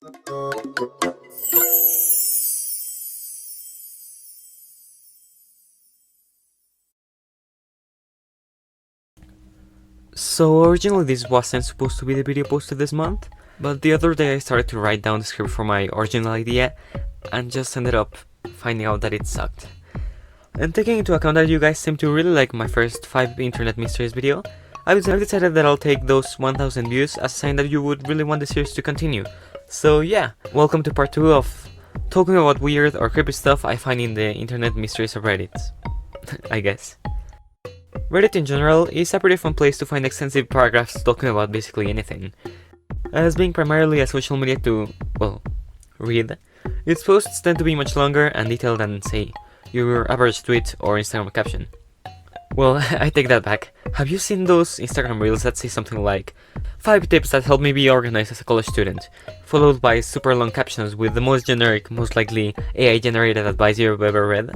So originally this wasn't supposed to be the video posted this month, but the other day I started to write down the script for my original idea and just ended up finding out that it sucked. And taking into account that you guys seem to really like my first 5 Internet Mysteries video, I've decided that I'll take those 1000 views as a sign that you would really want the series to continue. So yeah, welcome to part 2 of talking about weird or creepy stuff I find in the Internet Mysteries subreddits, I guess. Reddit in general is a pretty fun place to find extensive paragraphs talking about basically anything. As being primarily a social media to, well, read, its posts tend to be much longer and detailed than, say, your average tweet or Instagram caption. Well, I take that back. Have you seen those Instagram reels that say something like 5 tips that help me be organized as a college student, followed by super long captions with the most generic, most likely AI generated advice you've ever read?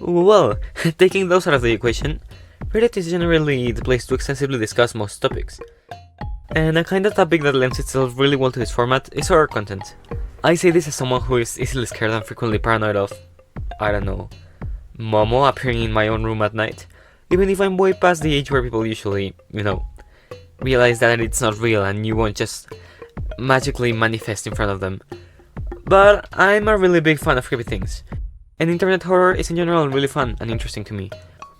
Well, taking those out of the equation, Reddit is generally the place to extensively discuss most topics. And a kind of topic that lends itself really well to this format is horror content. I say this as someone who is easily scared and frequently paranoid of, I don't know, Momo appearing in my own room at night, even if I'm way past the age where people usually, realize that it's not real and you won't just magically manifest in front of them. But I'm a really big fan of creepy things, and internet horror is in general really fun and interesting to me.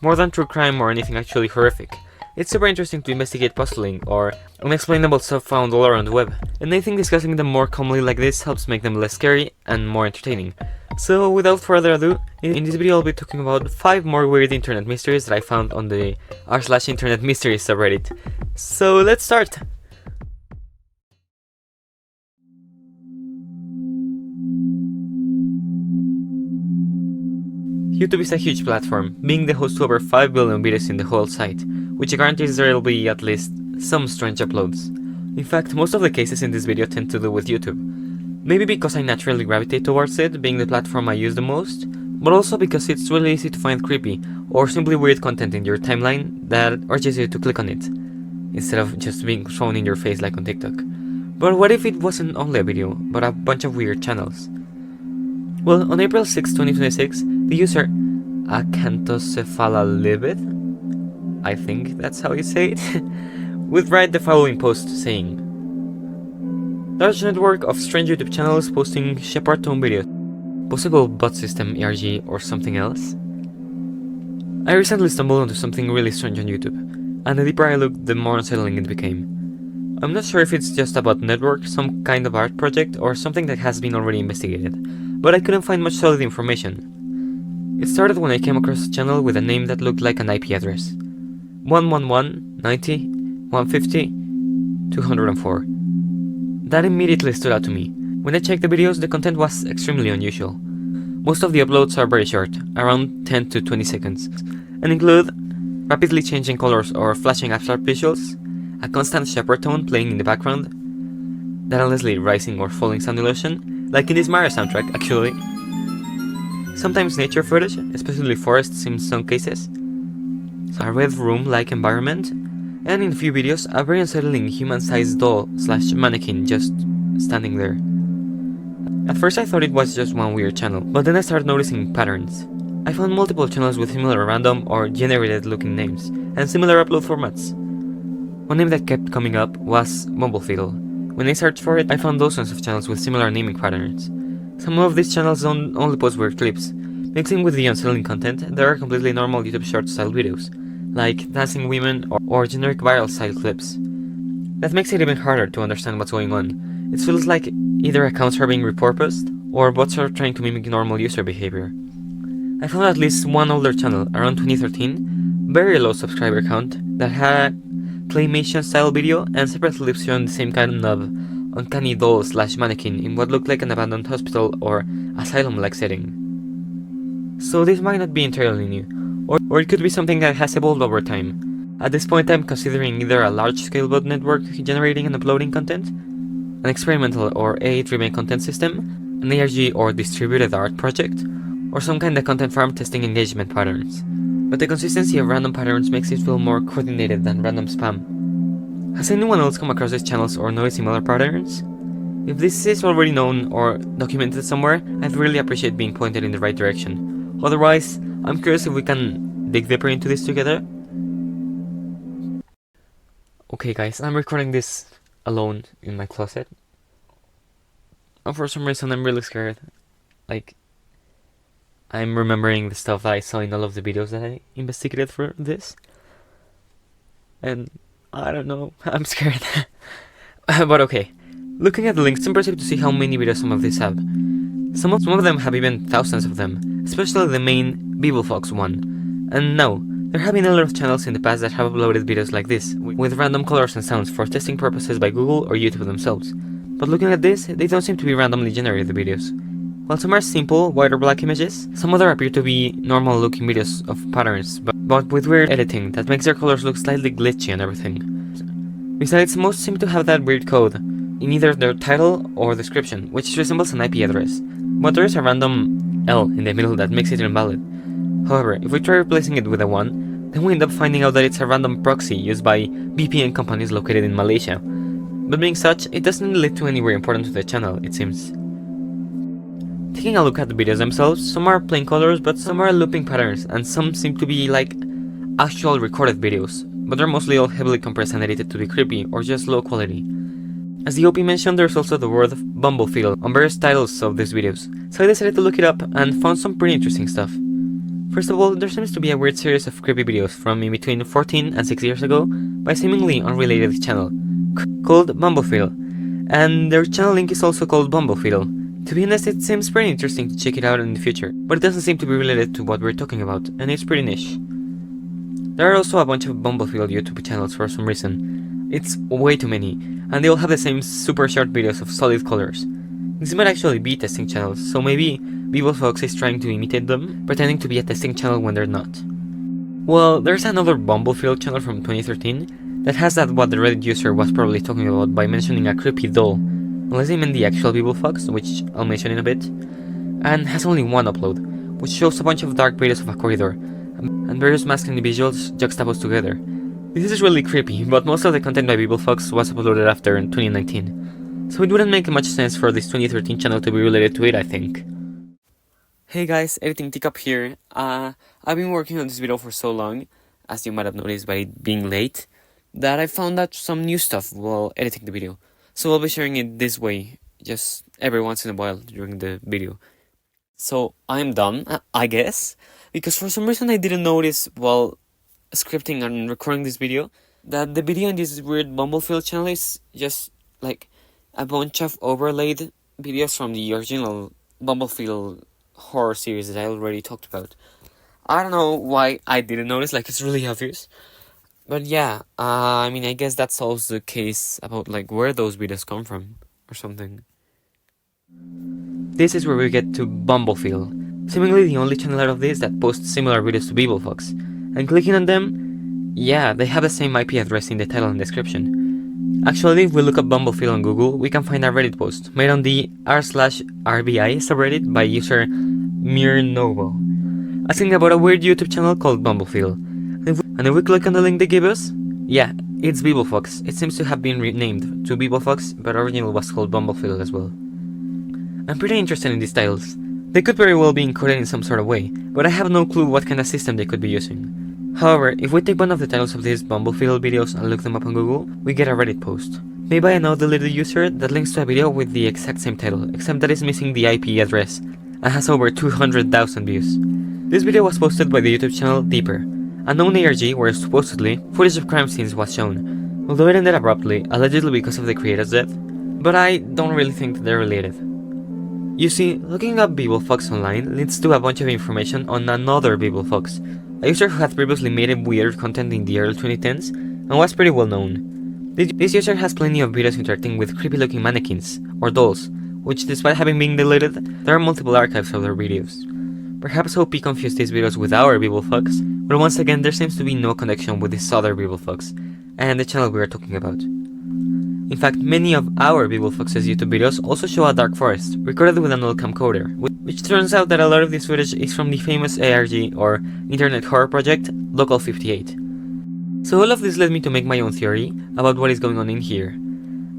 More than true crime or anything actually horrific. It's super interesting to investigate puzzling or unexplainable stuff found all around the web, and I think discussing them more calmly like this helps make them less scary and more entertaining. So without further ado, in this video I'll be talking about 5 more weird internet mysteries that I found on the r/InternetMysteries subreddit. So let's start! YouTube is a huge platform, being the host to over 5 billion videos in the whole site, which guarantees there will be at least some strange uploads. In fact, most of the cases in this video tend to do with YouTube. Maybe because I naturally gravitate towards it, being the platform I use the most, but also because it's really easy to find creepy or simply weird content in your timeline that urges you to click on it, instead of just being thrown in your face like on TikTok. But what if it wasn't only a video, but a bunch of weird channels? Well, on April 6, 2026, the user Acanthocephalalibid, I think that's how you say it, would write the following post saying, large network of strange YouTube channels posting Shepard tone videos, possible bot system ERG or something else? I recently stumbled onto something really strange on YouTube, and the deeper I looked, the more unsettling it became. I'm not sure if it's just a bot network, some kind of art project, or something that has been already investigated, but I couldn't find much solid information. It started when I came across a channel with a name that looked like an IP address. 111.90.150.204. That immediately stood out to me. When I checked the videos, the content was extremely unusual. Most of the uploads are very short, around 10 to 20 seconds, and include rapidly changing colors or flashing abstract visuals, a constant Shepard tone playing in the background, that endlessly rising or falling sound illusion, like in this Mario soundtrack actually. Sometimes nature footage, especially forests in some cases, a red room-like environment, and in a few videos a very unsettling human-sized doll/mannequin just standing there. At first I thought it was just one weird channel, but then I started noticing patterns. I found multiple channels with similar random or generated looking names, and similar upload formats. One name that kept coming up was Mumblefiddle. When I searched for it, I found dozens of channels with similar naming patterns. Some of these channels don't only post weird clips. Mixing with the unsettling content, there are completely normal YouTube short style videos, like dancing women or generic viral style clips. That makes it even harder to understand what's going on. It feels like either accounts are being repurposed, or bots are trying to mimic normal user behavior. I found at least one older channel, around 2013, very low subscriber count, that had claymation style video and separate clips showing the same kind of uncanny doll/mannequin in what looked like an abandoned hospital or asylum-like setting. So this might not be entirely new, or it could be something that has evolved over time. At this point I'm considering either a large-scale bot network generating and uploading content, an experimental or AI-driven content system, an ARG or distributed art project, or some kind of content farm testing engagement patterns. But the consistency of random patterns makes it feel more coordinated than random spam. Has anyone else come across these channels or noticed similar patterns? If this is already known or documented somewhere, I'd really appreciate being pointed in the right direction. Otherwise, I'm curious if we can dig deeper into this together. Okay guys, I'm recording this alone in my closet. And for some reason I'm really scared. Like, I'm remembering the stuff that I saw in all of the videos that I investigated for this. And I don't know, I'm scared. But okay. Looking at the links, it's impressive to see how many videos some of these have. Some of them have even thousands of them, especially the main BeebleFox one. And no, there have been a lot of channels in the past that have uploaded videos like this, with random colors and sounds for testing purposes by Google or YouTube themselves. But looking at this, they don't seem to be randomly generated videos. While some are simple, white or black images, some other appear to be normal looking videos of patterns, but with weird editing that makes their colors look slightly glitchy and everything. Besides, most seem to have that weird code in either their title or description, which resembles an IP address, but there is a random L in the middle that makes it invalid. However, if we try replacing it with a 1, then we end up finding out that it's a random proxy used by VPN companies located in Malaysia. But being such, it doesn't lead to anywhere important to the channel, it seems. Taking a look at the videos themselves, some are plain colors, but some are looping patterns, and some seem to be like actual recorded videos, but they're mostly all heavily compressed and edited to be creepy or just low quality. As the OP mentioned, there's also the word bumblefield on various titles of these videos, so I decided to look it up and found some pretty interesting stuff. First of all, there seems to be a weird series of creepy videos from in between 14 and 6 years ago by a seemingly unrelated channel called Bumblefield, and their channel link is also called Bumblefield. To be honest, it seems pretty interesting to check it out in the future, but it doesn't seem to be related to what we're talking about, and it's pretty niche. There are also a bunch of Bumblefield YouTube channels for some reason. It's way too many, and they all have the same super short videos of solid colors. These might actually be testing channels, so maybe BeebleFox is trying to imitate them, pretending to be a testing channel when they're not. Well, there's another Bumblefield channel from 2013 that has that what the Reddit user was probably talking about by mentioning a creepy doll, unless they meant the actual BeebleFox, which I'll mention in a bit, and has only one upload, which shows a bunch of dark videos of a corridor, and various masked individuals juxtaposed together. This is really creepy, but most of the content by BeebleFox was uploaded after in 2019, so it wouldn't make much sense for this 2013 channel to be related to it, I think. Hey guys, SubtleTeacup here. I've been working on this video for so long, as you might have noticed by it being late, that I found out some new stuff while editing the video. So I'll be sharing it this way, just every once in a while during the video. So I'm done, I guess, because for some reason I didn't notice while scripting and recording this video that the video in this weird Bumblefield channel is just like a bunch of overlaid videos from the original Bumblefield horror series that I already talked about. I don't know why I didn't notice, like it's really obvious. But yeah, I mean, I guess that solves the case about like where those videos come from or something. This is where we get to Bumblefield, seemingly the only channel out of this that posts similar videos to BeebleFox. And clicking on them, yeah, they have the same IP address in the title and description. Actually, if we look up Bumblefield on Google, we can find a Reddit post made on the r/RBI subreddit by user Mirnovo, asking about a weird YouTube channel called Bumblefield. And if we click on the link they give us, yeah, it's BeebleFox. It seems to have been renamed to BeebleFox, but originally was called Bumblefield as well. I'm pretty interested in these titles. They could very well be encoded in some sort of way, but I have no clue what kind of system they could be using. However, if we take one of the titles of these Bumblefield videos and look them up on Google, we get a Reddit post, made by an deleted user that links to a video with the exact same title, except that it's missing the IP address, and has over 200,000 views. This video was posted by the YouTube channel Deeper, a known ARG where supposedly footage of crime scenes was shown, although it ended abruptly, allegedly because of the creator's death, but I don't really think they're related. You see, looking up BeebleFox online leads to a bunch of information on another BeebleFox, a user who had previously made weird content in the early 2010s and was pretty well known. This user has plenty of videos interacting with creepy looking mannequins, or dolls, which despite having been deleted, there are multiple archives of their videos. Perhaps OP confused these videos with our BeebleFox, but once again there seems to be no connection with this other BeebleFox, and the channel we are talking about. In fact, many of our BeebleFox's YouTube videos also show a dark forest, recorded with an old camcorder, which turns out that a lot of this footage is from the famous ARG, or Internet Horror Project, Local 58. So all of this led me to make my own theory about what is going on in here.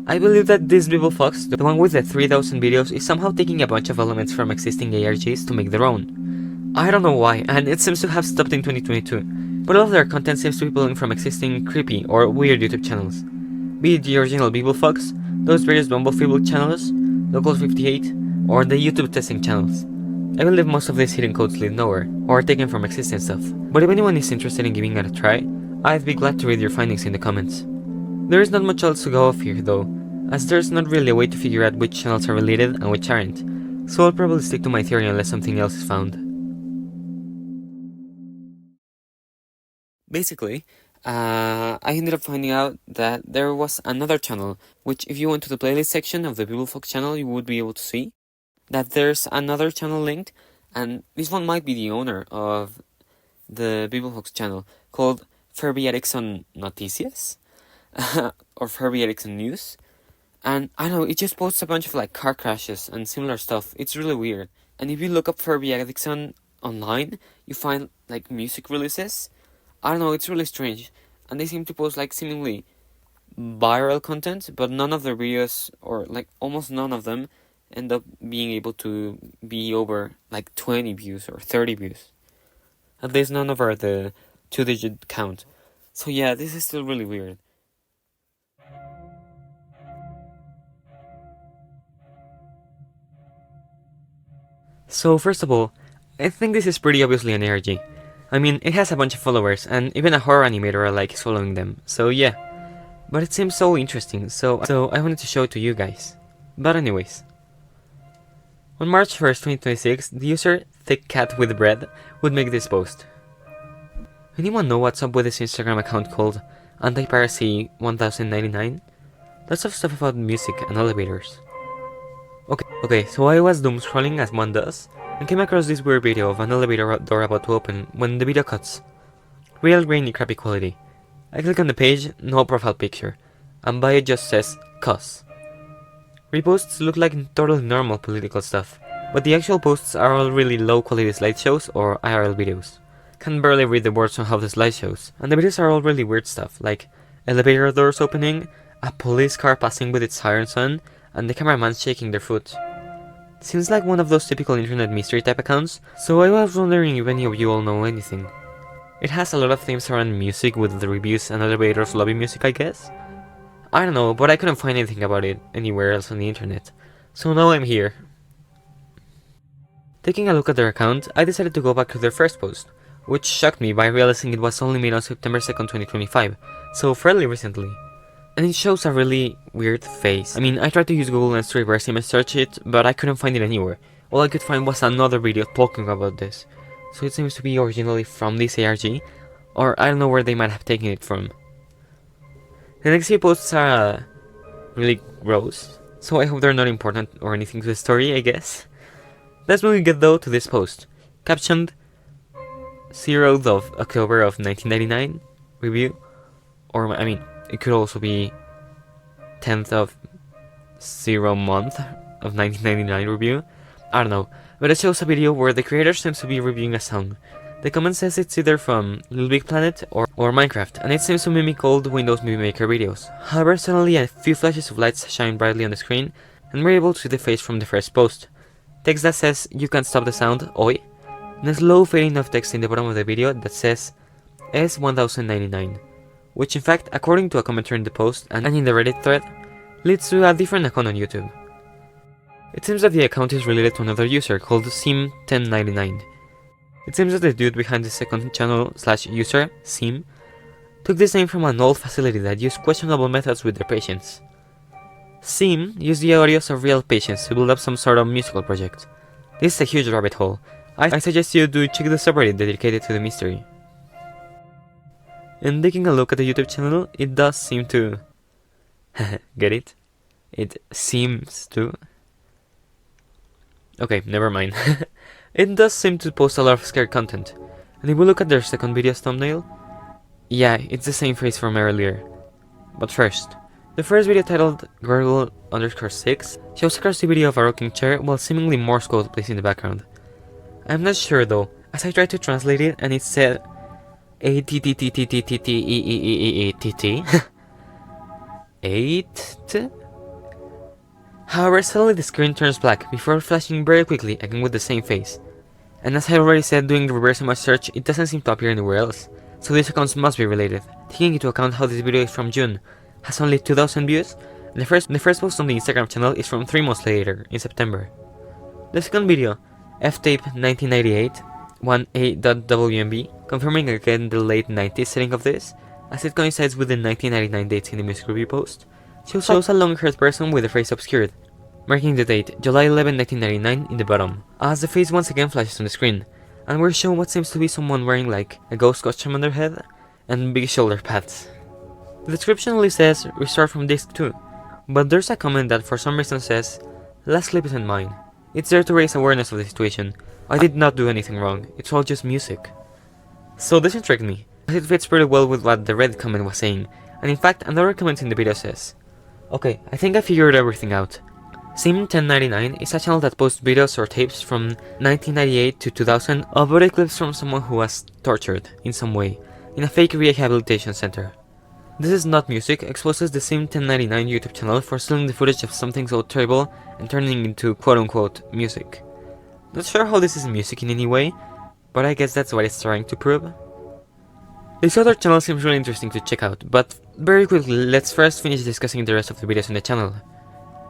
I believe that this Bible Fox, the one with the 3000 videos, is somehow taking a bunch of elements from existing ARGs to make their own. I don't know why, and it seems to have stopped in 2022, but all of their content seems to be pulling from existing creepy or weird YouTube channels. Be it the original Bible Fox, those various Bumblefeeble channels, Local 58, or the YouTube testing channels. I believe most of these hidden codes lead nowhere, or are taken from existing stuff, but if anyone is interested in giving it a try, I'd be glad to read your findings in the comments. There is not much else to go off here though, as there's not really a way to figure out which channels are related and which aren't, so I'll probably stick to my theory unless something else is found. Basically, I ended up finding out that there was another channel, which if you went to the playlist section of the Bible Fox channel you would be able to see that there's another channel linked, and this one might be the owner of the Bible Fox channel, called Furby Erickson Noticias, or Furby Erickson News, and I don't know, it just posts a bunch of like car crashes and similar stuff. It's really weird, and if you look up Furby Erickson online, you find like music releases. I don't know, it's really strange, and they seem to post like seemingly viral content, but none of their videos, or like almost none of them, end up being able to be over like 20 views or 30 views. At least none over the 2-digit count. So yeah, this is still really weird. So first of all, I think this is pretty obviously an ARG. I mean, it has a bunch of followers, and even a horror animator alike is following them, so yeah. But it seems so interesting, so I wanted to show it to you guys. But anyways. On March 1st, 2026, the user ThickCatWithBread would make this post. Anyone know what's up with this Instagram account called Antipiracy1099? Lots of stuff about music and elevators. Okay, so I was doom scrolling as one does, and came across this weird video of an elevator door about to open when the video cuts. Real grainy crappy quality. I click on the page, no profile picture, and by it just says, cuss. Reposts look like totally normal political stuff, but the actual posts are all really low quality slideshows or IRL videos. Can barely read the words on half the slideshows, and the videos are all really weird stuff, like elevator doors opening, a police car passing with its sirens on, and the cameraman shaking their foot. Seems like one of those typical internet mystery type accounts, so I was wondering if any of you all know anything. It has a lot of themes around music with the reviews and elevators lobby music, I guess? I don't know, but I couldn't find anything about it anywhere else on the internet, so now I'm here. Taking a look at their account, I decided to go back to their first post, which shocked me by realizing it was only made on September 2nd, 2025, so fairly recently. And it shows a really weird face. I mean, I tried to use Google Lens to reverse image search it, but I couldn't find it anywhere. All I could find was another video talking about this, so it seems to be originally from this ARG, or I don't know where they might have taken it from. The next few posts are really gross, so I hope they're not important or anything to the story, I guess. Let's move get though to this post, captioned 0th of October of 1999 review, or I mean, it could also be 10th of 0 month of 1999 review, I don't know, but it shows a video where the creator seems to be reviewing a song. The comment says it's either from Little Big Planet or Minecraft, and it seems to mimic old Windows Movie Maker videos. However, suddenly a few flashes of lights shine brightly on the screen, and we're able to see the face from the first post. Text that says, "You can't stop the sound, oi," and a slow fading of text in the bottom of the video that says, S1099, which in fact, according to a commenter in the post and in the Reddit thread, leads to a different account on YouTube. It seems that the account is related to another user called Sim1099. It seems that the dude behind the second channel / user, Sim, took this name from an old facility that used questionable methods with their patients. Sim used the audios of real patients to build up some sort of musical project. This is a huge rabbit hole. I suggest you do check the subreddit dedicated to the mystery. And taking a look at the YouTube channel, it does seem to... Get it? It seems to... Okay, never mind. It does seem to post a lot of scary content, and if we look at their second video's thumbnail, yeah, it's the same face from earlier. But first, the first video titled Gurgle_6 shows a crusty video of a rocking chair while seemingly Morse code plays in the background. I'm not sure though, as I tried to translate it and it said A-T-T-T-T-T-T-T-E-E-E-E-T-T 8 However, suddenly the screen turns black before flashing very quickly again with the same face. And as I already said, doing the reverse image search, it doesn't seem to appear anywhere else, so these accounts must be related. Taking into account how this video is from June, has only 2,000 views, and the first post on the Instagram channel is from 3 months later, in September. The second video, F-Tape 1998, 1A.WMB, confirming again the late 90s setting of this, as it coincides with the 1999 dates in the music review post, shows a long-haired person with the face obscured, marking the date July 11, 1999 in the bottom, as the face once again flashes on the screen, and we're shown what seems to be someone wearing like a ghost costume on their head and big shoulder pads. The description only says restart from disc 2, but there's a comment that for some reason says last clip isn't mine. It's there to raise awareness of the situation. I did not do anything wrong, it's all just music. So this intrigued me, as it fits pretty well with what the Reddit comment was saying, and in fact another comment in the video says, okay, I think I figured everything out. Sim1099 is a channel that posts videos or tapes from 1998 to 2000 of body clips from someone who was tortured in some way in a fake rehabilitation center. This is not music, exposes the Sim1099 YouTube channel for stealing the footage of something so terrible and turning into quote-unquote music. Not sure how this is music in any way, but I guess that's what it's trying to prove. This other channel seems really interesting to check out, but very quickly let's first finish discussing the rest of the videos on the channel.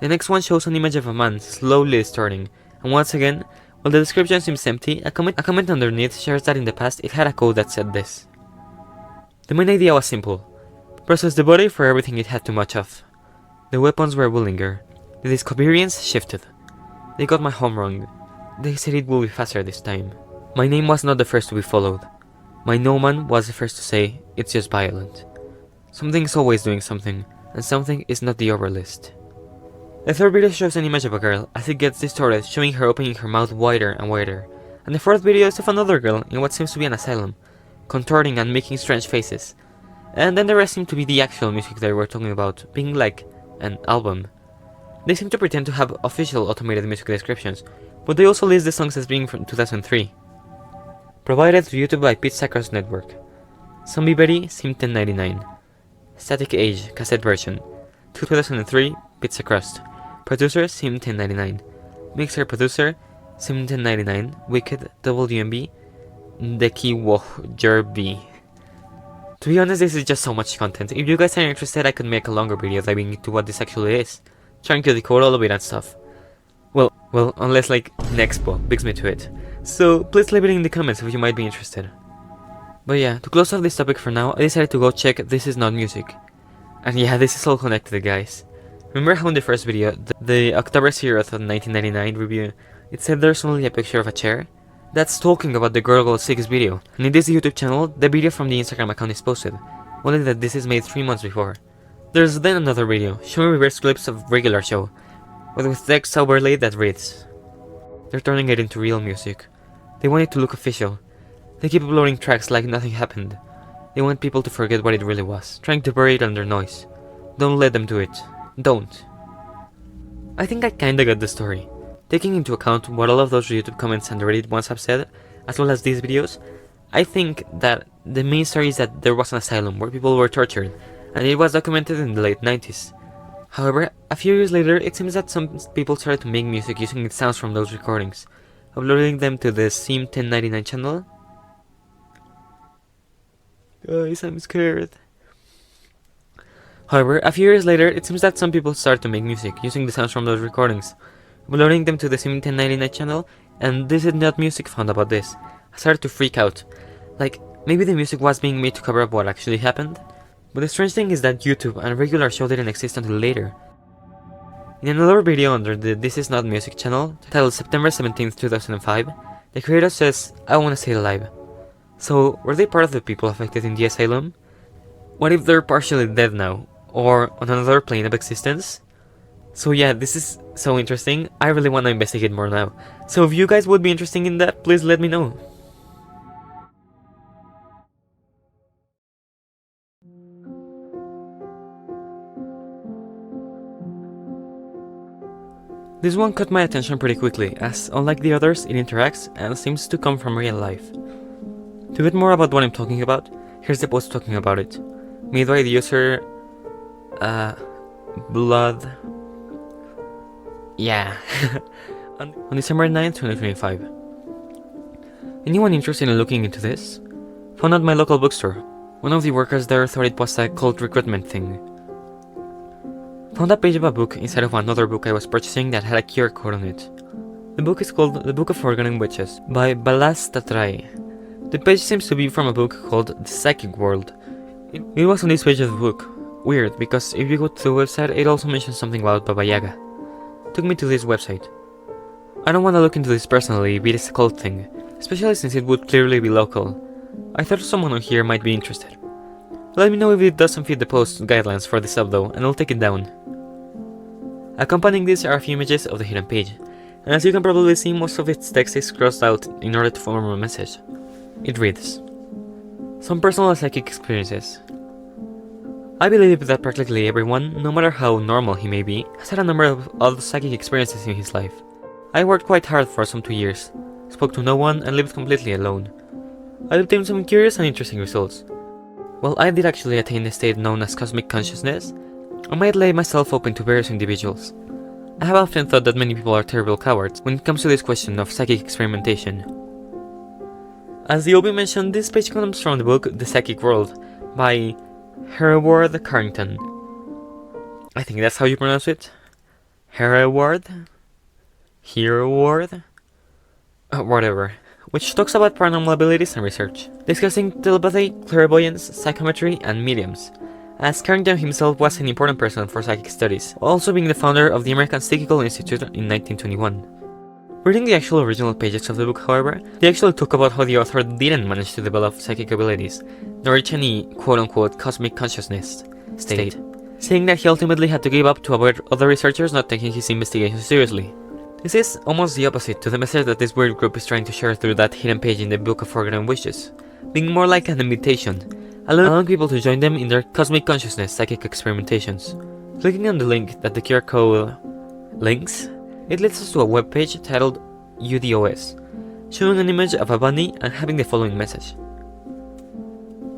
The next one shows an image of a man slowly starting, and once again, while the description seems empty, a comment underneath shares that in the past it had a code that said this. The main idea was simple. Process the body for everything it had too much of. The weapons were willinger. The discoveries shifted. They got my home wrong. They said it will be faster this time. My name was not the first to be followed. My no man was the first to say, it's just violent. Something's always doing something, and something is not the overlist. The third video shows an image of a girl as it gets distorted, showing her opening her mouth wider and wider. And the fourth video is of another girl in what seems to be an asylum, contorting and making strange faces. And then the rest seem to be the actual music they were talking about, being like an album. They seem to pretend to have official automated music descriptions, but they also list the songs as being from 2003. Provided to YouTube by Pizza Crust Network. Zombie Betty, Sim1099. Static Age, cassette version. 2003, Pizza Crust. Producer, Sim1099. Mixer producer, Sim1099. Wicked, WMB. Deki Woh B. To be honest, this is just so much content. If you guys are interested, I could make a longer video diving into what this actually is, trying to decode all of it and stuff. Well, unless like Nexpo bigs me to it. So please leave it in the comments if you might be interested. But yeah, to close off this topic for now, I decided to go check This Is Not Music. And yeah, this is all connected, guys. Remember how in the first video, the October 0th of 1999 review, it said there's only a picture of a chair? That's talking about the Gurgle 6 video, and in this YouTube channel, the video from the Instagram account is posted, only that this is made 3 months before. There's then another video, showing reverse clips of regular show, but with text overlaid that reads. They're turning it into real music. They want it to look official. They keep uploading tracks like nothing happened. They want people to forget what it really was, trying to bury it under noise. Don't let them do it. Don't. I think I kinda got the story. Taking into account what all of those YouTube comments and Reddit ones have said, as well as these videos, I think that the main story is that there was an asylum where people were tortured, and it was documented in the late 90s. However, a few years later, it seems that some people started to make music using the sounds from those recordings, uploading them to the Sim1099 channel. Guys, I'm scared. However, a few years later, it seems that some people started to make music using the sounds from those recordings, uploading them to the Sim1099 channel, and This Is Not Music found about this. I started to freak out. Like, maybe the music was being made to cover up what actually happened? But the strange thing is that YouTube and regular show didn't exist until later. In another video under the This Is Not Music channel, titled September 17th, 2005, the creator says, I wanna stay alive. So, were they part of the people affected in the asylum? What if they're partially dead now? Or on another plane of existence? So yeah, this is so interesting. I really want to investigate more now. So if you guys would be interested in that, please let me know. This one caught my attention pretty quickly, as unlike the others, it interacts and seems to come from real life. To get more about what I'm talking about, here's the post talking about it, made by the user Blood Yeah. On December 9th, 2025. Anyone interested in looking into this? Found at my local bookstore. One of the workers there thought it was a cult recruitment thing. Found a page of a book inside of another book I was purchasing that had a QR code on it. The book is called The Book of Forgotten Witches by Balastatrai. The page seems to be from a book called The Psychic World. It was on this page of the book. Weird, because if you go to the website, it also mentions something about Baba Yaga. Took me to this website. I don't want to look into this personally if it is a cult thing, especially since it would clearly be local. I thought someone on here might be interested. Let me know if it doesn't fit the post guidelines for the sub though, and I'll take it down. Accompanying this are a few images of the hidden page, and as you can probably see, most of its text is crossed out in order to form a message. It reads: some personal psychic experiences. I believe that practically everyone, no matter how normal he may be, has had a number of odd psychic experiences in his life. I worked quite hard for some 2 years, spoke to no one, and lived completely alone. I obtained some curious and interesting results. While I did actually attain a state known as cosmic consciousness, I might lay myself open to various individuals. I have often thought that many people are terrible cowards when it comes to this question of psychic experimentation. As the OB mentioned, this page comes from the book The Psychic World by Hereward Carrington. I think that's how you pronounce it. Hereward? Whatever. Which talks about paranormal abilities and research, discussing telepathy, clairvoyance, psychometry, and mediums, as Carrington himself was an important person for psychic studies, also being the founder of the American Psychical Institute in 1921. Reading the actual original pages of the book, however, they actually talk about how the author didn't manage to develop psychic abilities, nor reach any quote-unquote cosmic consciousness state, saying that he ultimately had to give up to avoid other researchers not taking his investigations seriously. This is almost the opposite to the message that this weird group is trying to share through that hidden page in the Book of Forgotten Wishes, being more like an invitation, allowing people to join them in their cosmic consciousness psychic experimentations. Clicking on the link that the QR code links, it leads us to a webpage titled UDOS, showing an image of a bunny and having the following message.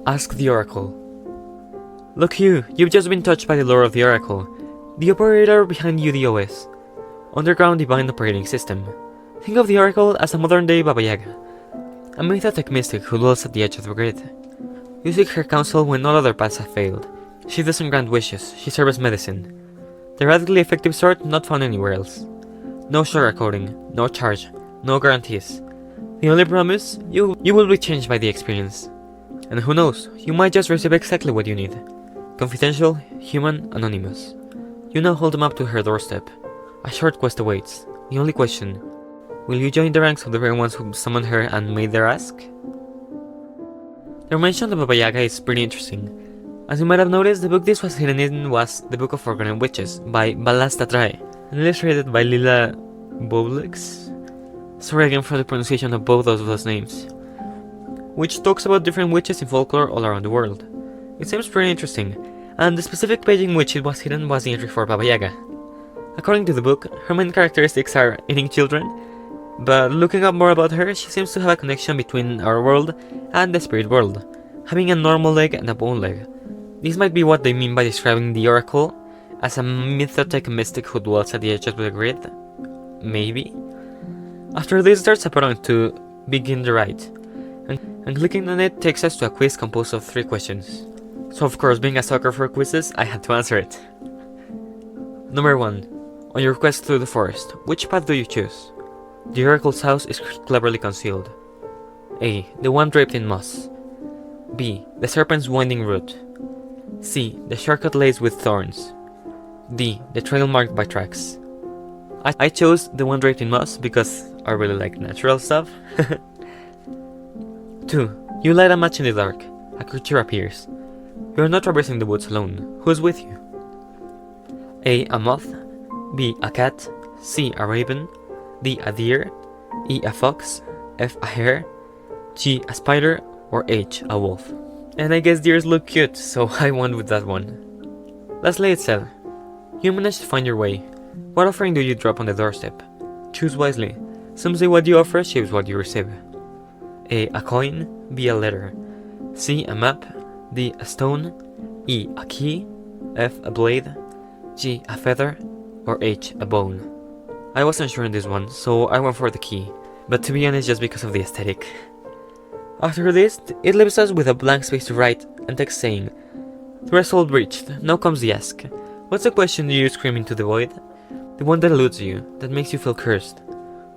Ask the Oracle. Look you've just been touched by the lore of the Oracle, the operator behind UDOS. Underground Divine Operating System. Think of the Oracle as a modern-day Baba Yaga, a mythic mystic who dwells at the edge of the grid. You seek her counsel when all other paths have failed. She doesn't grant wishes, she serves medicine. The radically effective sort not found anywhere else. No sugarcoating, no charge, no guarantees. The only promise, you will be changed by the experience. And who knows, you might just receive exactly what you need. Confidential, human, anonymous. You now hold them up to her doorstep. A short quest awaits. The only question, will you join the ranks of the very ones who summoned her and made their ask? The mention of Baba Yaga is pretty interesting. As you might have noticed, the book this was hidden in was The Book of Forgotten Witches by Balastatrai, and illustrated by Lila Boblix. Sorry again for the pronunciation of both of those names. Which talks about different witches in folklore all around the world. It seems pretty interesting, and the specific page in which it was hidden was the entry for Baba Yaga. According to the book, her main characteristics are eating children, but looking up more about her, she seems to have a connection between our world and the spirit world, having a normal leg and a bone leg. This might be what they mean by describing the Oracle as a mythic mystic who dwells at the edge of the grid. Maybe? After this, there's a button to begin the ride, and clicking on it takes us to a quiz composed of 3 questions. So of course, being a sucker for quizzes, I had to answer it. Number 1. On your quest through the forest, which path do you choose? The Oracle's house is cleverly concealed. A. The one draped in moss. B. The serpent's winding route. C. The shortcut laced with thorns. D. The trail marked by tracks. I chose the one draped in moss because I really like natural stuff. 2. You light a match in the dark. A creature appears. You are not traversing the woods alone. Who is with you? A. A moth. B. A cat. C. A raven. D. A deer. E. A fox. F. A hare. G. A spider. Or H. A wolf. And I guess deers look cute, so I went with that one. Lastly, it said, you managed to find your way. What offering do you drop on the doorstep? Choose wisely. Some say what you offer shapes what you receive. A. A coin. B. A letter. C. A map. D. A stone. E. A key. F. A blade. G. A feather. Or H. A bone. I wasn't sure in this one, so I went for the key, but to be honest, just because of the aesthetic. After this, it leaves us with a blank space to write and text saying, "Threshold reached, now comes the ask. What's the question you scream into the void? The one that eludes you, that makes you feel cursed.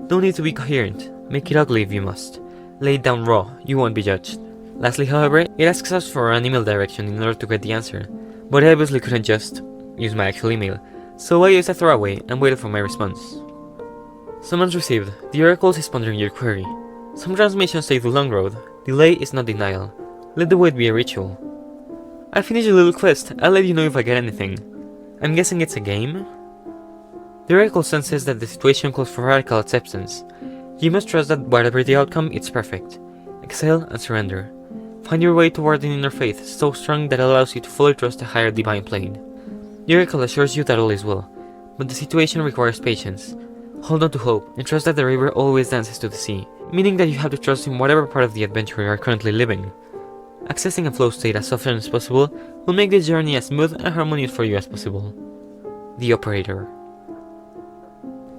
No need to be coherent, make it ugly if you must. Lay it down raw, you won't be judged." Lastly, however, it asks us for an email direction in order to get the answer, but I obviously couldn't just use my actual email, so I used a throwaway and waited for my response. Summons received. The Oracle is pondering your query. Some transmissions take the long road. Delay is not denial. Let the wait be a ritual. I finished a little quest. I'll let you know if I get anything. I'm guessing it's a game? The Oracle senses that the situation calls for radical acceptance. You must trust that whatever the outcome, it's perfect. Exhale and surrender. Find your way toward an inner faith so strong that it allows you to fully trust a higher divine plane. The Oracle assures you that all is well, but the situation requires patience. Hold on to hope, and trust that the river always dances to the sea, meaning that you have to trust in whatever part of the adventure you are currently living. Accessing a flow state as often as possible will make this journey as smooth and harmonious for you as possible. The Operator.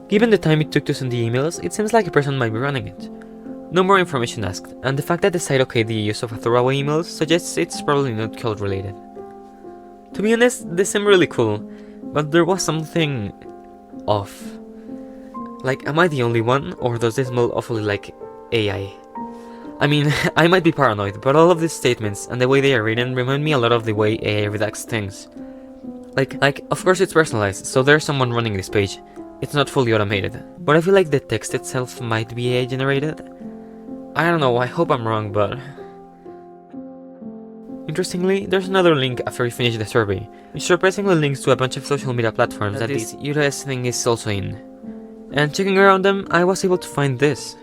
Given the time it took to send the emails, it seems like a person might be running it. No more information asked, and the fact that the site okayed the use of a throwaway email suggests it's probably not code related. To be honest, this seemed really cool, but there was something off. Like, am I the only one, or does this smell awfully like AI? I mean, I might be paranoid, but all of these statements and the way they are written remind me a lot of the way AI redacts things. Like, of course it's personalized, so there's someone running this page. It's not fully automated, but I feel like the text itself might be AI generated. I don't know, I hope I'm wrong, but... Interestingly, there's another link after we finish the survey, which surprisingly links to a bunch of social media platforms that this UDS thing is also in. And checking around them, I was able to find this.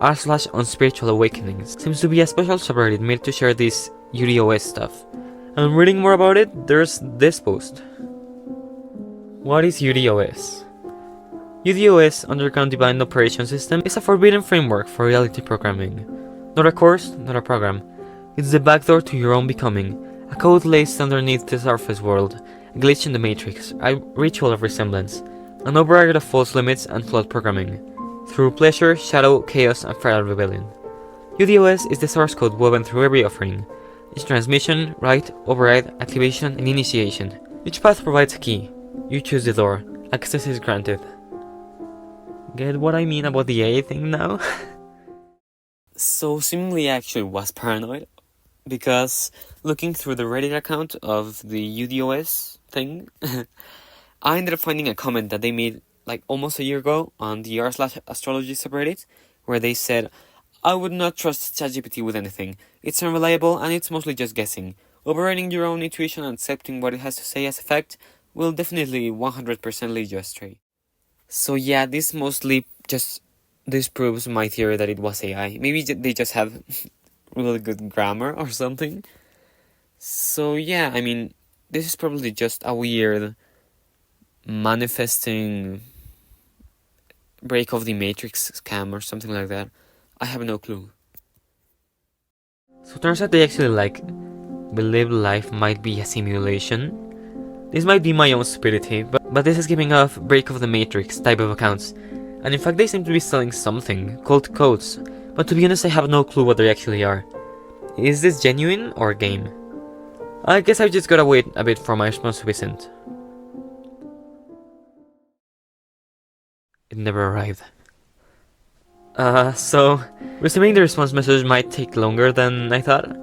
r/unspiritual awakenings seems to be a special subreddit made to share this UDOS stuff. And reading more about it, there's this post. What is UDOS? UDOS, Underground Divine Operation System, is a forbidden framework for reality programming. Not a course, not a program. It's the backdoor to your own becoming, a code laced underneath the surface world, a glitch in the matrix, a ritual of resemblance, an override of false limits and flawed programming, through pleasure, shadow, chaos, and feral rebellion. UDOS is the source code woven through every offering. Each transmission, write, override, activation, and initiation. Each path provides a key. You choose the door. Access is granted. Get what I mean about the AI thing now? So seemingly I actually was paranoid, because looking through the Reddit account of the UDOS thing, I ended up finding a comment that they made like almost a year ago on the r/astrology subreddit, where they said, "I would not trust ChatGPT with anything. It's unreliable and it's mostly just guessing. Overriding your own intuition and accepting what it has to say as a fact will definitely 100% lead you astray." So yeah, this proves my theory that it was AI. Maybe they just have really good grammar or something. So yeah, I mean, this is probably just a weird manifesting break of the matrix scam or something like that. I have no clue. So it turns out they actually believe life might be a simulation. This might be my own stupidity, but this is giving off break of the matrix type of accounts. And in fact they seem to be selling something called codes, but to be honest I have no clue what they actually are. Is this genuine or a game? I guess I've just gotta wait a bit for my response to be sent. It never arrived. So, receiving the response message might take longer than I thought.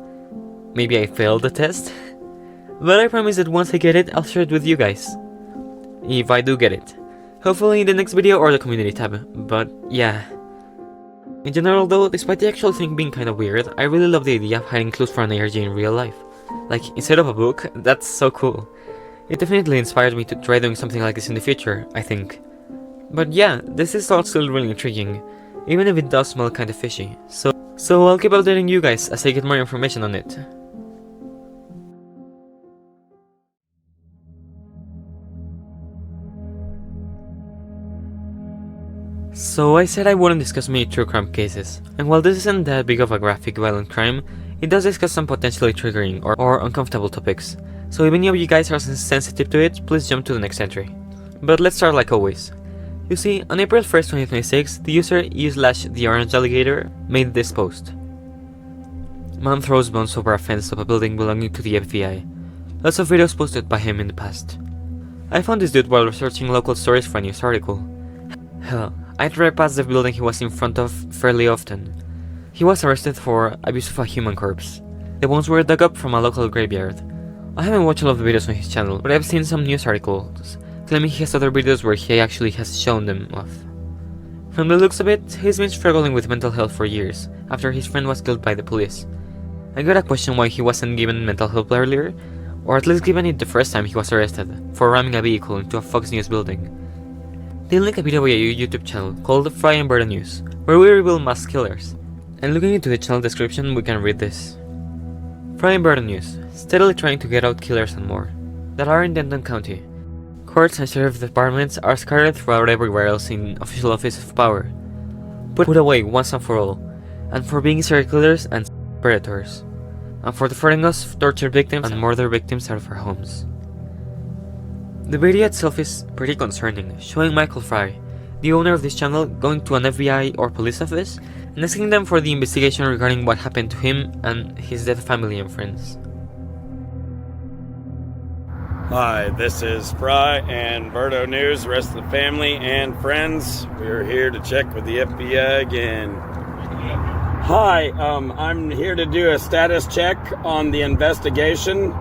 Maybe I failed the test. But I promise that once I get it, I'll share it with you guys. If I do get it. Hopefully in the next video or the community tab, but yeah. In general though, despite the actual thing being kinda weird, I really love the idea of hiding clues for an ARG in real life. Like, instead of a book, that's so cool. It definitely inspired me to try doing something like this in the future, I think. But yeah, this is all still really intriguing, even if it does smell kinda fishy. So I'll keep updating you guys as I get more information on it. So I said I wouldn't discuss many true crime cases, and while this isn't that big of a graphic violent crime, it does discuss some potentially triggering or uncomfortable topics, so if any of you guys are sensitive to it, please jump to the next entry. But let's start like always. You see, on April 1st, 2026, the user u/theorangealligator made this post. Man throws bones over a fence of a building belonging to the FBI. Lots of videos posted by him in the past. I found this dude while researching local stories for a news article. Hell, I drive past the building he was in front of fairly often. He was arrested for abuse of a human corpse. The bones were dug up from a local graveyard. I haven't watched all of the videos on his channel, but I've seen some news articles claiming he has other videos where he actually has shown them off. From the looks of it, he's been struggling with mental health for years, after his friend was killed by the police. I gotta question why he wasn't given mental help earlier, or at least given it the first time he was arrested, for ramming a vehicle into a Fox News building. They link a video by a YouTube channel called Fry and Bird News, where we reveal mass killers. And looking into the channel description, we can read this. Fry and Bird News, steadily trying to get out killers and more, that are in Denton County. Courts and sheriff departments are scattered throughout everywhere else in official office of power. Put away once and for all, and for being serial killers and predators, and for defrauding us of tortured victims and murder victims out of our homes. The video itself is pretty concerning, showing Michael Fry, the owner of this channel, going to an FBI or police office and asking them for the investigation regarding what happened to him and his dead family and friends. Hi, this is Fry and Verdo News, the rest of the family and friends. We're here to check with the FBI again. Hi, I'm here to do a status check on the investigation.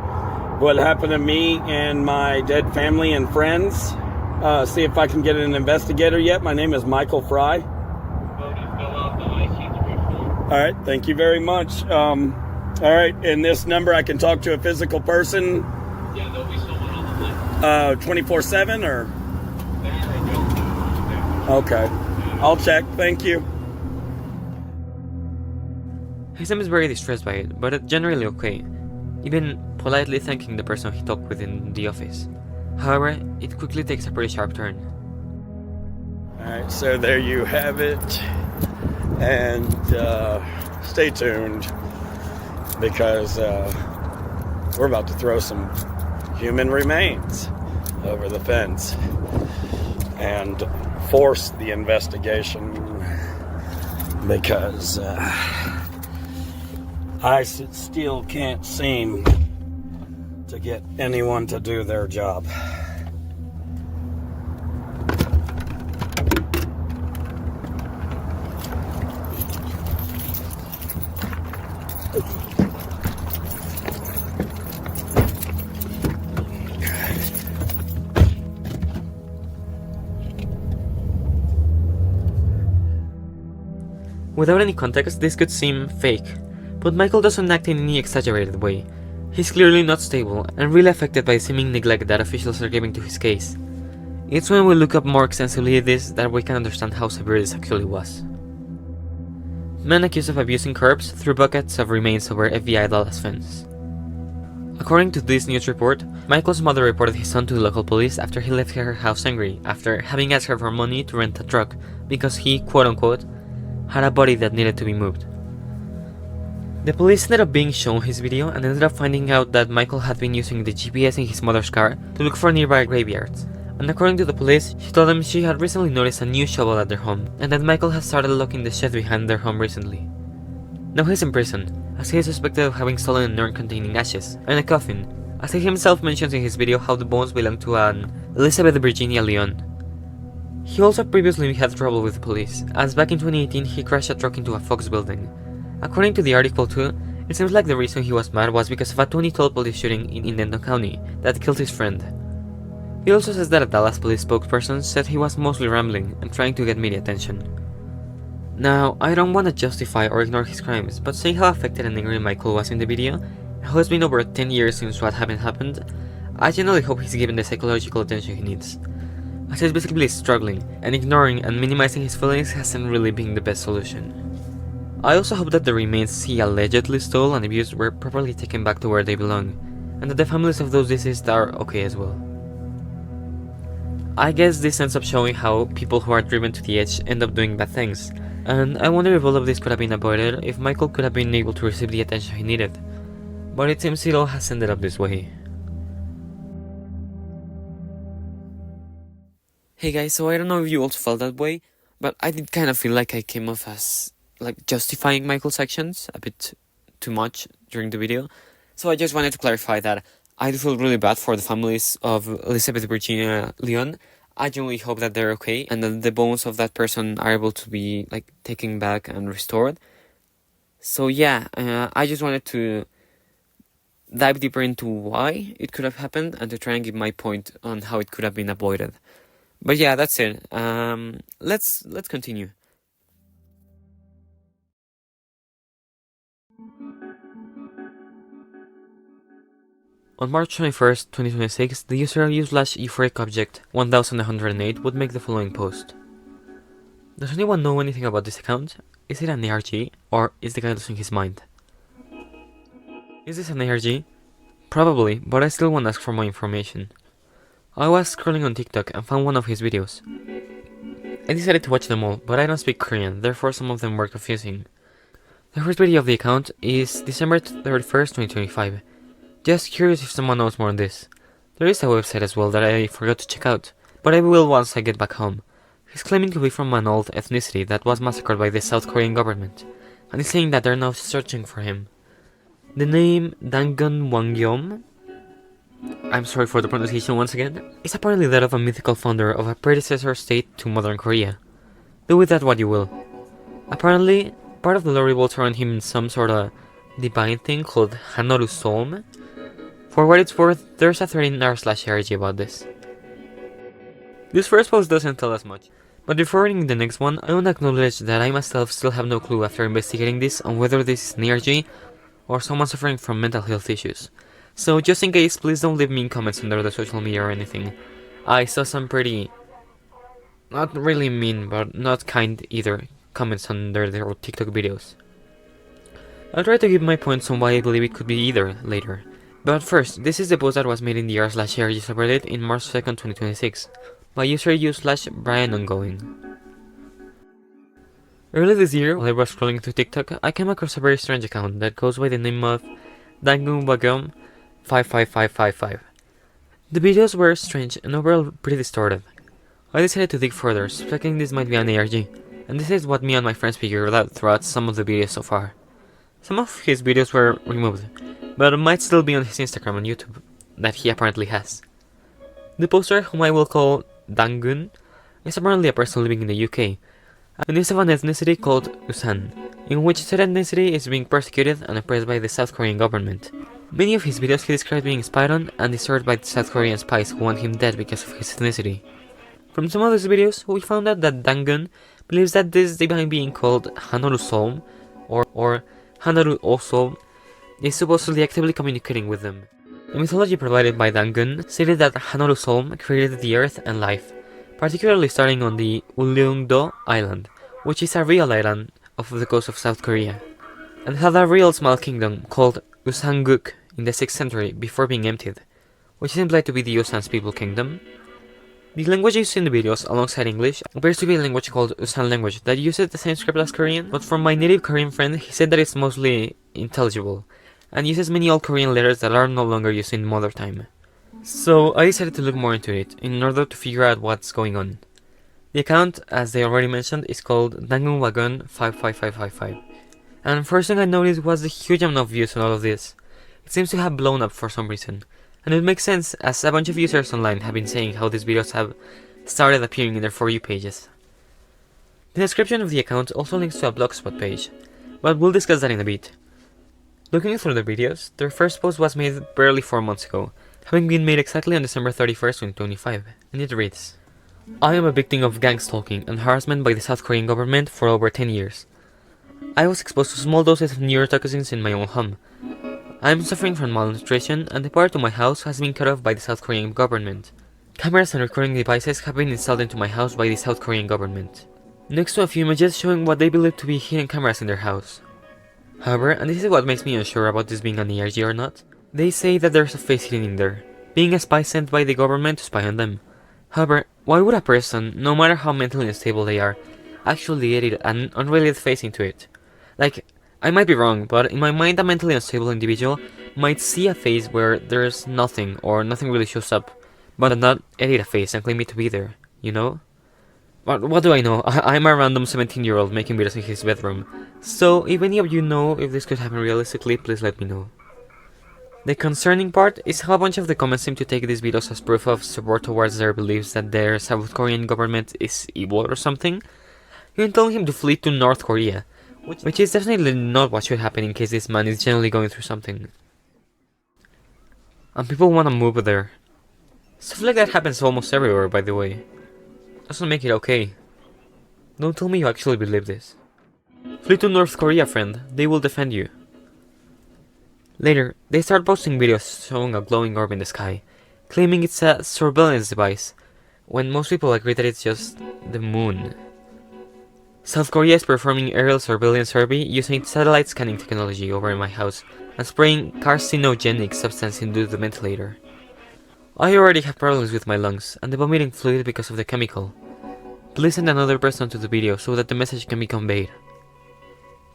What happened to me and my dead family and friends. See if I can get an investigator yet. My name is Michael Fry. Alright, thank you very much. Alright, in this number I can talk to a physical person. Yeah, there'll be someone on the line. 24/7 or? There. Okay, I'll check, thank you. He seems very distressed by it, but generally okay, even politely thanking the person he talked with in the office. However, it quickly takes a pretty sharp turn. Alright, so there you have it. And stay tuned, because we're about to throw some human remains over the fence and force the investigation, because I still can't seem to get anyone to do their job. Without any context, this could seem fake, but Michael doesn't act in any exaggerated way. He's clearly not stable and really affected by the seeming neglect that officials are giving to his case. It's when we look up more extensively at this that we can understand how severe this actually was. Men accused of abusing corpse threw buckets of remains over FBI Dallas fence. According to this news report, Michael's mother reported his son to the local police after he left her house angry after having asked her for money to rent a truck because he, quote-unquote, had a body that needed to be moved. The police ended up being shown his video and ended up finding out that Michael had been using the GPS in his mother's car to look for nearby graveyards. And according to the police, she told them she had recently noticed a new shovel at their home, and that Michael had started locking the shed behind their home recently. Now he's in prison, as he is suspected of having stolen an urn containing ashes, and a coffin, as he himself mentions in his video how the bones belong to an Elizabeth Virginia Leon. He also previously had trouble with the police, as back in 2018 he crashed a truck into a Fox building. According to the article too, it seems like the reason he was mad was because of a 2012 police shooting in Denton County that killed his friend. He also says that a Dallas police spokesperson said he was mostly rambling and trying to get media attention. Now, I don't want to justify or ignore his crimes, but seeing how affected and angry Michael was in the video, and how it's been over 10 years since what happened, I genuinely hope he's given the psychological attention he needs. As he's basically struggling, and ignoring and minimizing his feelings hasn't really been the best solution. I also hope that the remains he allegedly stole and abused were properly taken back to where they belong, and that the families of those deceased are okay as well. I guess this ends up showing how people who are driven to the edge end up doing bad things, and I wonder if all of this could have been avoided if Michael could have been able to receive the attention he needed. But it seems it all has ended up this way. Hey guys, so I don't know if you also felt that way, but I did kind of feel like I came off as like justifying Michael's actions a bit too much during the video. So I just wanted to clarify that I do feel really bad for the families of Elizabeth, Virginia, Leon. I genuinely hope that they're okay and that the bones of that person are able to be like taken back and restored. So yeah, I just wanted to dive deeper into why it could have happened and to try and give my point on how it could have been avoided. But yeah, that's it. Let's continue. On March 21st, 2026, the user u/euphoric object 1108 would make the following post. Does anyone know anything about this account? Is it an ARG, or is the guy losing his mind? Is this an ARG? Probably, but I still want to ask for more information. I was scrolling on TikTok and found one of his videos. I decided to watch them all, but I don't speak Korean, therefore some of them were confusing. The first video of the account is December 31st, 2025. Just curious if someone knows more on this. There is a website as well that I forgot to check out, but I will once I get back home. He's claiming to be from an old ethnicity that was massacred by the South Korean government, and he's saying that they're now searching for him. The name Dangun Wangyom, I'm sorry for the pronunciation once again, is apparently that of a mythical founder of a predecessor state to modern Korea. Do with that what you will. Apparently, part of the lore revolves around him in some sort of divine thing called Hanoru Solm. For what it's worth, there's a 13r/ARG about this. This first post doesn't tell us much, but before reading the next one, I want to acknowledge that I myself still have no clue after investigating this on whether this is an ARG or someone suffering from mental health issues. So just in case, please don't leave me comments under the social media or anything. I saw some pretty, not really mean, but not kind either, comments under their TikTok videos. I'll try to give my points on why I believe it could be either later. But first, this is the post that was made in the r/ARG subreddit in March 2nd, 2026, by user u/Brian Ongoing. Early this year, while I was scrolling through TikTok, I came across a very strange account that goes by the name of Dangun Bagum 55555. The videos were strange and overall pretty distorted. I decided to dig further, suspecting this might be an ARG, and this is what me and my friends figured out throughout some of the videos so far. Some of his videos were removed, but might still be on his Instagram and YouTube, that he apparently has. The poster, whom I will call Dangun, is apparently a person living in the UK, and is of an ethnicity called Usan, in which said ethnicity is being persecuted and oppressed by the South Korean government. Many of his videos he described being spied on and disturbed by the South Korean spies who want him dead because of his ethnicity. From some of these videos, we found out that Dangun believes that this divine being called Hanoru Solm, or Hanaru Oso, is supposedly actively communicating with them. The mythology provided by Dangun stated that Hanaru Solm created the earth and life, particularly starting on the Uleungdo Island, which is a real island off the coast of South Korea, and had a real small kingdom called Usanguk in the 6th century before being emptied, which is implied to be the Usan's people kingdom. The language used in the videos alongside English appears to be a language called Usan language that uses the same script as Korean, but from my native Korean friend he said that it's mostly intelligible, and uses many old Korean letters that are no longer used in modern time. So I decided to look more into it, in order to figure out what's going on. The account, as they already mentioned, is called Dangun Wagon 55555. And first thing I noticed was the huge amount of views on all of this. It seems to have blown up for some reason. And it makes sense, as a bunch of users online have been saying how these videos have started appearing in their For You pages. The description of the account also links to a blogspot page, but we'll discuss that in a bit. Looking through the videos, their first post was made barely 4 months ago, having been made exactly on December 31st, 2025, and it reads, I am a victim of gang stalking and harassment by the South Korean government for over 10 years. I was exposed to small doses of neurotoxins in my own home. I am suffering from malnutrition, and the power to my house has been cut off by the South Korean government. Cameras and recording devices have been installed into my house by the South Korean government, next to a few images showing what they believe to be hidden cameras in their house. However, and this is what makes me unsure about this being an ERG or not, they say that there's a face hidden in there, being a spy sent by the government to spy on them. However, why would a person, no matter how mentally unstable they are, actually edit an unrelated face into it? Like, I might be wrong, but in my mind a mentally unstable individual might see a face where there's nothing or nothing really shows up, but not edit a face and claim it to be there. you know? What do I know? I'm a random 17-year-old making videos in his bedroom. So, if any of you know if this could happen realistically, please let me know. The concerning part is how a bunch of the comments seem to take these videos as proof of support towards their beliefs that their South Korean government is evil or something. Even telling him to flee to North Korea, which is definitely not what should happen in case this man is genuinely going through something. And people wanna move there. Stuff like that happens almost everywhere, by the way. Doesn't make it okay. Don't tell me you actually believe this. Flee to North Korea, friend. They will defend you. Later, they start posting videos showing a glowing orb in the sky, claiming it's a surveillance device, when most people agree that it's just the moon. South Korea is performing aerial surveillance survey using satellite scanning technology over my house and spraying carcinogenic substance into the ventilator. I already have problems with my lungs and the vomiting fluid because of the chemical. Please send another person to the video so that the message can be conveyed.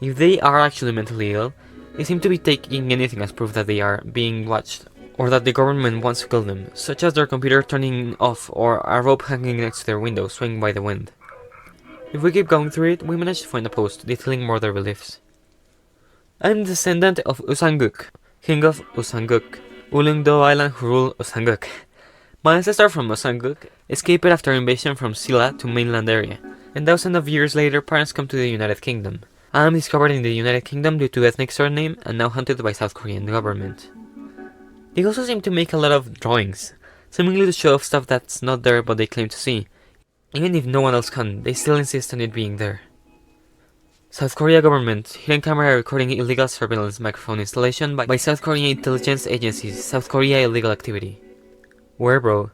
If they are actually mentally ill, they seem to be taking anything as proof that they are being watched, or that the government wants to kill them, such as their computer turning off or a rope hanging next to their window swinging by the wind. If we keep going through it, we manage to find a post detailing more their beliefs. I'm descendant of Usanguk, king of Usanguk, Ulungdo island who rule Usanguk. My ancestor from Usanguk escaped after invasion from Silla to mainland area, and thousands of years later parents come to the United Kingdom. I am discovered in the United Kingdom due to ethnic surname and now hunted by South Korean government. They also seem to make a lot of drawings, seemingly to show off stuff that's not there but they claim to see. Even if no one else can, they still insist on it being there. South Korea government, hidden camera recording illegal surveillance microphone installation by South Korean intelligence agencies, South Korea illegal activity. Where, bro?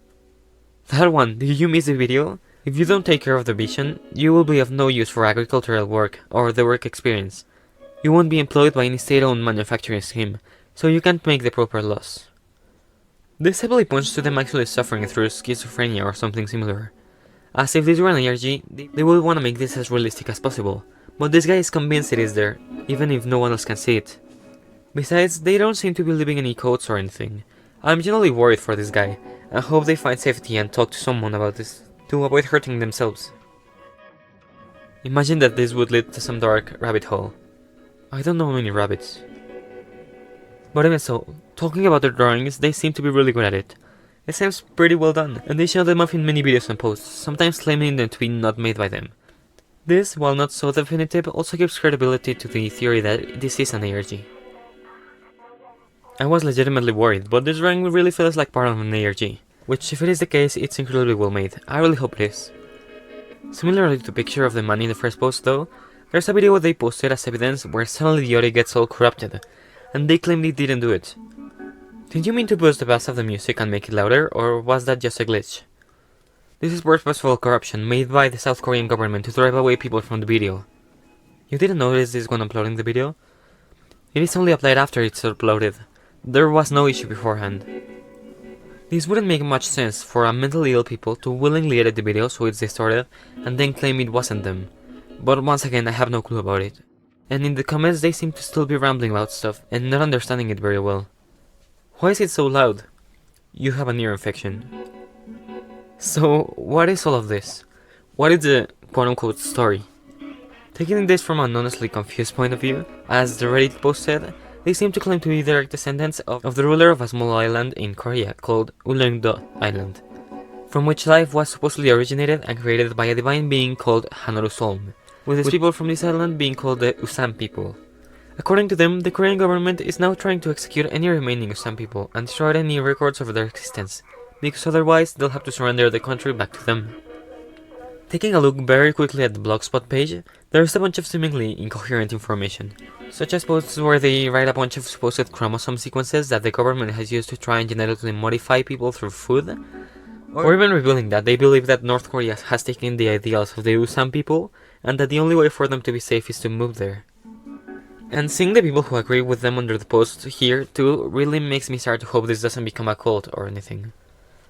That one, did you miss the video? If you don't take care of the vision, you will be of no use for agricultural work or the work experience. You won't be employed by any state-owned manufacturing scheme, so you can't make the proper loss. This heavily points to them actually suffering through schizophrenia or something similar. As if this were an ARG, they would want to make this as realistic as possible, but this guy is convinced it is there, even if no one else can see it. Besides, they don't seem to be leaving any codes or anything. I'm genuinely worried for this guy, and hope they find safety and talk to someone about this, to avoid hurting themselves. Imagine that this would lead to some dark rabbit hole. I don't know many rabbits. But even so, talking about their drawings, they seem to be really good at it. It seems pretty well done, and they show them off in many videos and posts, sometimes claiming them to be not made by them. This, while not so definitive, also gives credibility to the theory that this is an ARG. I was legitimately worried, but this drawing really feels like part of an ARG, which if it is the case, it's incredibly well made. I really hope it is. Similarly to the picture of the man in the first post though, there's a video they posted as evidence where suddenly the audio gets all corrupted, and they claim they didn't do it. Did you mean to boost the bass of the music and make it louder, or was that just a glitch? This is purposeful corruption made by the South Korean government to drive away people from the video. You didn't notice this when uploading the video? It is only applied after it's uploaded. There was no issue beforehand. This wouldn't make much sense for a mentally ill people to willingly edit the video so it's distorted and then claim it wasn't them. But once again, I have no clue about it. And in the comments they seem to still be rambling about stuff and not understanding it very well. Why is it so loud? You have an ear infection. So, what is all of this? What is the quote-unquote story? Taking this from an honestly confused point of view, as the Reddit post said, they seem to claim to be direct descendants of the ruler of a small island in Korea called Ulleungdo Island, from which life was supposedly originated and created by a divine being called Hanoru Solm, with its people from this island being called the Usam people. According to them, the Korean government is now trying to execute any remaining Usam people and destroy any records of their existence, because otherwise they'll have to surrender the country back to them. Taking a look very quickly at the blogspot page, there's a bunch of seemingly incoherent information, such as posts where they write a bunch of supposed chromosome sequences that the government has used to try and genetically modify people through food, or even revealing that they believe that North Korea has taken the ideals of the Usam people, and that the only way for them to be safe is to move there. And seeing the people who agree with them under the post here too really makes me start to hope this doesn't become a cult or anything.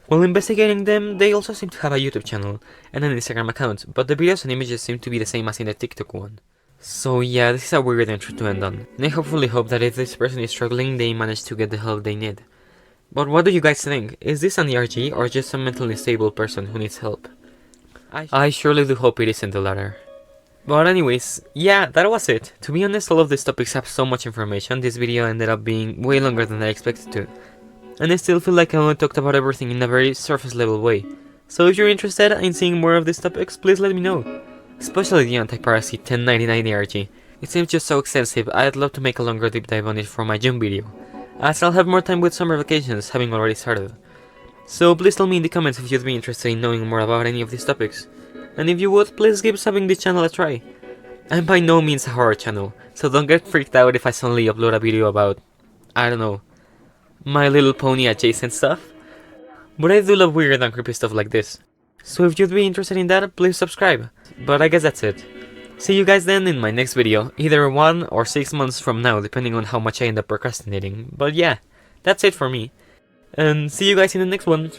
While investigating them, they also seem to have a YouTube channel and an Instagram account, but the videos and images seem to be the same as in the TikTok one. So yeah, this is a weird entry to end on, and I hopefully hope that if this person is struggling, they manage to get the help they need. But what do you guys think? Is this an ERG or just some mentally stable person who needs help? I surely do hope it isn't the latter. But anyways, yeah, that was it. To be honest, all of these topics have so much information, this video ended up being way longer than I expected to. And I still feel like I only talked about everything in a very surface level way. So if you're interested in seeing more of these topics, please let me know. Especially the anti-piracy 1099 ARG. It seems just so extensive, I'd love to make a longer deep dive on it for my June video, as I'll have more time with summer vacations having already started. So please tell me in the comments if you'd be interested in knowing more about any of these topics. And if you would, please give subbing this channel a try. I'm by no means a horror channel, so don't get freaked out if I suddenly upload a video about, I don't know, My Little Pony adjacent stuff. But I do love weird and creepy stuff like this. So if you'd be interested in that, please subscribe. But I guess that's it. See you guys then in my next video, either 1 or 6 months from now, depending on how much I end up procrastinating. But yeah, that's it for me. And see you guys in the next one.